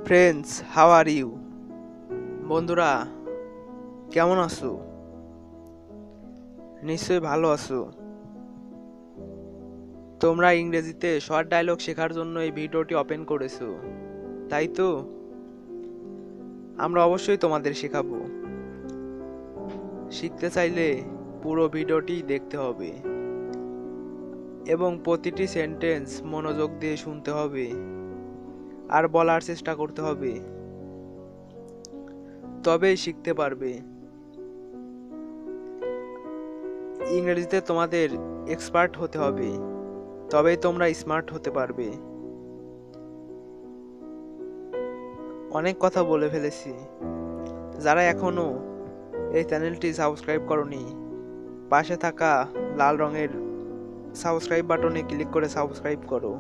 Friends, how are you? বন্ধুরা, কেমন আছো? নিশ্চয়ই ভালো আছো। তোমরা ইংরেজিতে শর্ট ডায়লগ শেখার জন্য এই ভিডিওটি ওপেন করেছো, তাই তো? আমরা অবশ্যই তোমাদের শেখাবো। শিখতে চাইলে পুরো ভিডিওটি দেখতে হবে এবং প্রতিটি সেন্টেন্স মনোযোগ দিয়ে শুনতে হবে আর বলার চেষ্টা করতে হবে, তবেই শিখতে পারবে। ইংরেজিতে তোমাদের এক্সপার্ট হতে হবে, তবেই তোমরা স্মার্ট হতে পারবে। অনেক কথা বলে ফেলেছি। যারা এখনো এই চ্যানেলটি সাবস্ক্রাইব করনি, পাশে থাকা লাল রঙের সাবস্ক্রাইব বাটনে ক্লিক করে সাবস্ক্রাইব করো।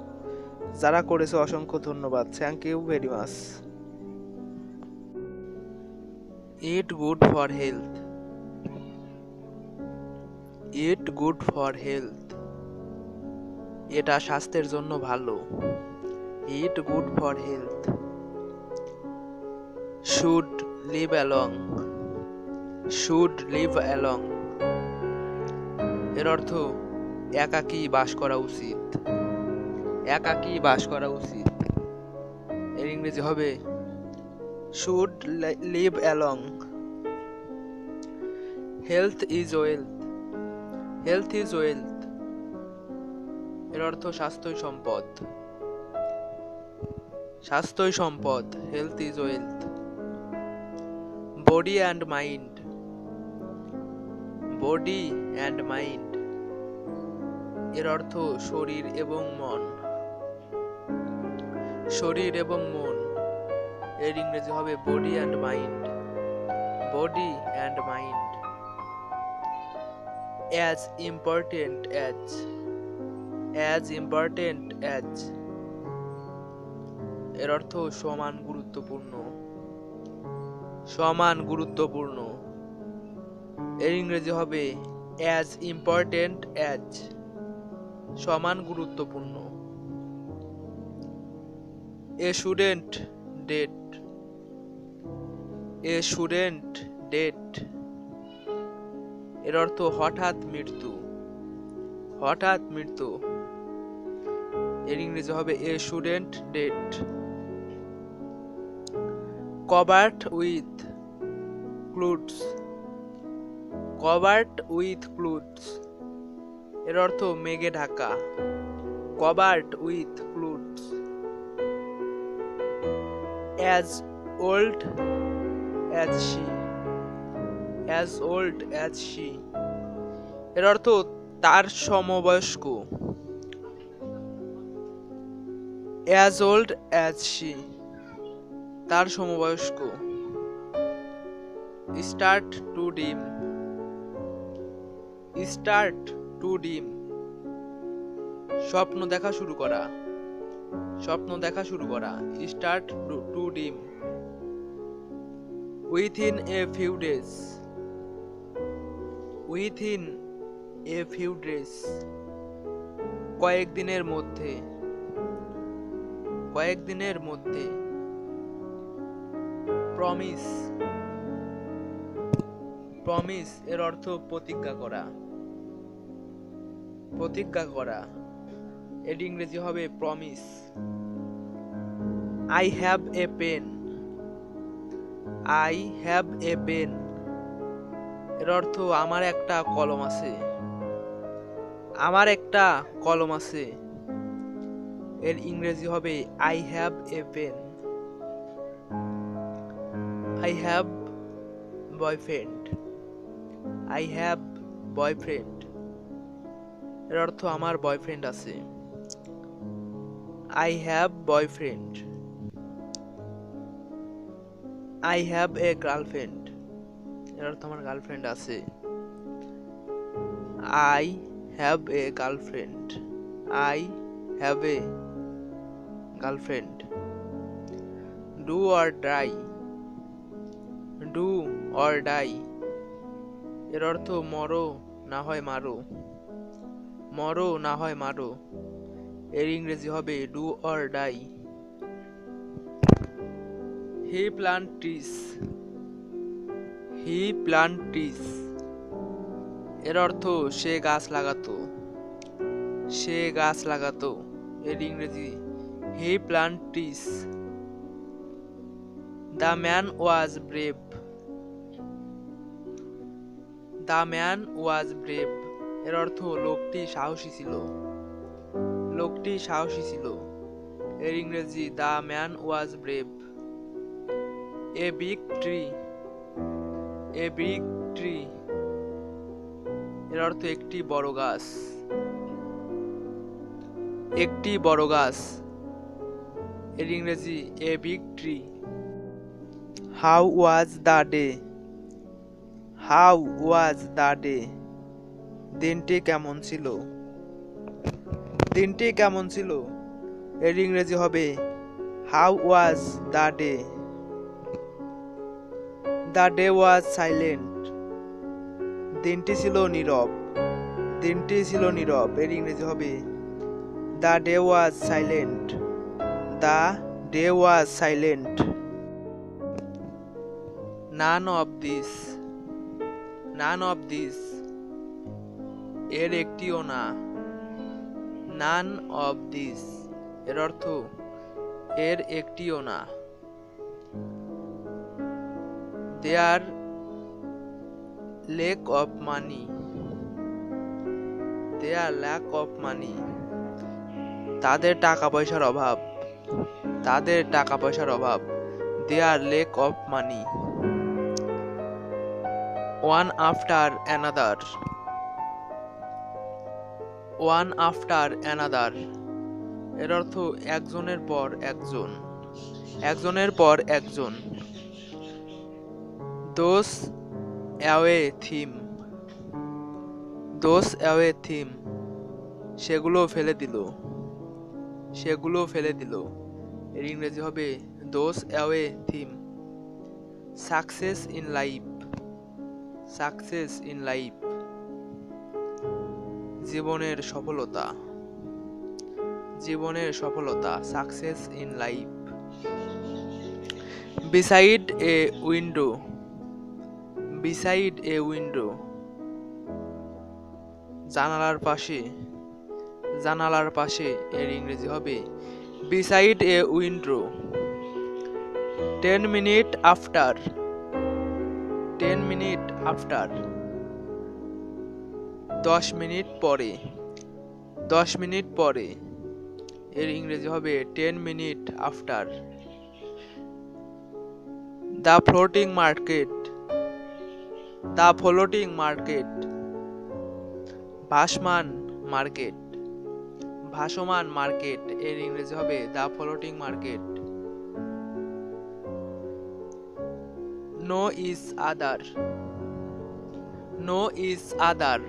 যারা করেছে অসংখ্য ধন্যবাদ। Thank you very much. It good for health. It good for health. এটা স্বাস্থ্যের জন্য ভালো। It good for health. Should live along. Should live along এর অর্থ একাকী বাস করা উচিত। একাকী বাস করা উচিত। এর ইংরেজি হবে should live along. Health is wealth. Health is wealth এর অর্থ স্বাস্থ্যই সম্পদ। স্বাস্থ্যই সম্পদ। Health is wealth. Body and mind. Body and mind এর অর্থ শরীর এবং মন। শরীর এবং মন এর ইংরেজি হবে body and mind. Body and mind. As important as. As important as এর অর্থ সমান গুরুত্বপূর্ণ। সমান গুরুত্বপূর্ণ এর ইংরেজি হবে অ্যাজ ইম্পর্টেন্ট অ্যাজ। সমান গুরুত্বপূর্ণ। A sudden death. A sudden death এর অর্থ হঠাৎ মৃত্যু। হঠাৎ মৃত্যু এর ইংরেজি হবে a sudden death. Covered with clouds. Covered with clouds এর অর্থ মেঘে ঢাকা। Covered with clouds. As old as she. As old as she এর অর্থ তার সমবয়স্ক। অ্যাজ ওল্ড অ্যাজ শি তার সমবয়স্ক। Start to dream. Start to dream স্বপ্ন দেখা শুরু করা। স্বপ্ন দেখা শুরু করা। স্টার্ট টু ডিম। Within a few days. Within a few days কয়েকদিনের মধ্যে। কয়েকদিনের মধ্যে। প্রমিস। প্রমিস এর অর্থ প্রতিজ্ঞা করা। প্রতিজ্ঞা করা এর ইংরেজি হবে promise. I have a pen. I have a pen এর অর্থ আমার একটা কলম আছে। আমার একটা কলম আছে এর ইংরেজি হবে I have a pen. I have boyfriend. I have boyfriend এর অর্থ আমার বয়ফ্রেন্ড আছে। I have boyfriend. I have a girlfriend এর অর্থ আমার গার্লফ্রেন্ড আছে। I have a girlfriend. I have a girlfriend. Do or die. Do or die এর অর্থ মরো না হয় মারো। মরো না হয় মারো এর ইংরেজি হবে do or die. He plant trees, he plant trees এর অর্থ সে গাছ লাগাতো, সে গাছ লাগাতো। এর ইংরেজি he plant trees. The man was brave, the man was brave এর অর্থ লোকটি সাহসী ছিল, লোকটি সাহসী ছিল। এর ইংরেজি the man was brave. A big tree, a big tree এর অর্থ একটি বড় গাছ, একটি বড় গাছ। এর ইংরেজি a big tree. How was the day, how was the day দিনটি কেমন ছিল, দিনটি কেমন ছিল। এর ইংরেজি হবে how was the day. The day was silent, দিনটি ছিল নীরব, দিনটি ছিল নীরব। এর ইংরেজি হবে the day was silent, the day was silent. None of this, none of this এর একটিও না, নান অফ দিস এর অর্থ এর একটিও না। There lack of money, there lack of money তাদের টাকা পয়সার অভাব, তাদের টাকা পয়সার অভাব। There lack of money. One after another, one after another এর অর্থ একজনের পর একজন, একজনের পর একজন। Throws away them, throws away them সেগুলো ফেলে দিল, সেগুলো ফেলে দিল। এর ইংরেজি হবে throws away them. Success in life, success in life জীবনের সফলতা, জীবনের সফলতা। Success in life. Beside a window, beside a window জানালার পাশে, জানালার পাশে। এর ইংরেজি হবে beside a window. 10 minute after, 10 minute after 10 minute পরে, 10 মিনিট পরে। এর ইংরেজি হবে 10 minute after. The floating market, the floating market ভাসমান মার্কেট, ভাসমান মার্কেট। এর ইংরেজি হবে the floating market. No is other, no is other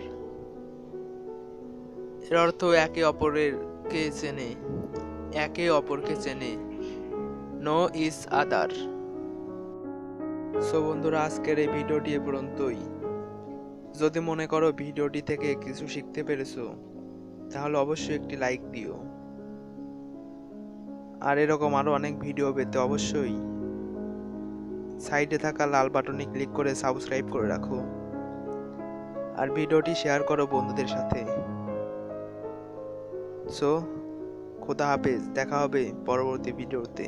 এর অর্থ একে অপরকে চেনে, একে অপরকে চেনে। No is other. সো বন্ধুরা, আজকের এই ভিডিওটি এ পর্যন্তই। যদি মনে করো ভিডিওটি থেকে কিছু শিখতে পেরেছো, তাহলে অবশ্যই একটি লাইক দিও। আর এরকম আরো অনেক ভিডিও পেতে অবশ্যই সাইডে থাকা লাল বাটনে ক্লিক করে সাবস্ক্রাইব করে রাখো। আর ভিডিওটি শেয়ার করো বন্ধুদের সাথে। সো খোদা হাফেজ, দেখা হবে পরবর্তী ভিডিওতে।